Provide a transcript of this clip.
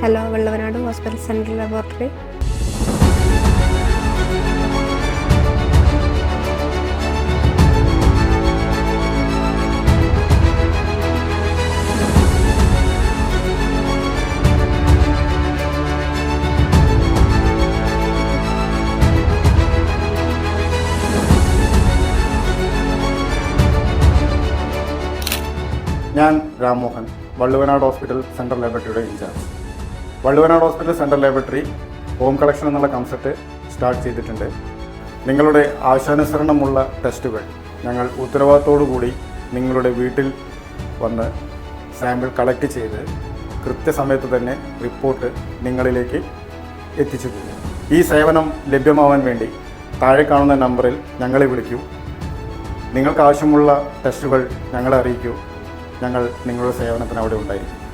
Hello, Valluvanad hospital central laboratory. ഞാൻ Rammohan, Valluvanad hospital central ലബോറട്ടറിയുടെ in-charge. Valluvanad hospital central laboratory home collection എന്നുള്ള concept start ചെയ്തിട്ടുണ്ട്. നിങ്ങളുടെ ആവശ്യാനുസരണമുള്ള ടെസ്റ്റുകൾ ഞങ്ങൾ ഉത്തരവാദിത്തോടുകൂടി നിങ്ങളുടെ വീട്ടിൽ വന്ന് സാമ്പിൾ കളക്ട് ചെയ്ത് കൃത്യസമയത്ത് തന്നെ റിപ്പോർട്ട് നിങ്ങളിലേക്ക് എത്തിച്ചു പോകും. ഈ സേവനം ലഭ്യമാവാൻ വേണ്ടി താഴെ കാണുന്ന നമ്പറിൽ ഞങ്ങളെ വിളിക്കൂ. നിങ്ങൾക്ക് ആവശ്യമുള്ള ടെസ്റ്റുകൾ ഞങ്ങളെ അറിയിക്കൂ. ഞങ്ങൾ നിങ്ങളുടെ സേവനത്തിന് അവിടെ ഉണ്ടായിരിക്കും.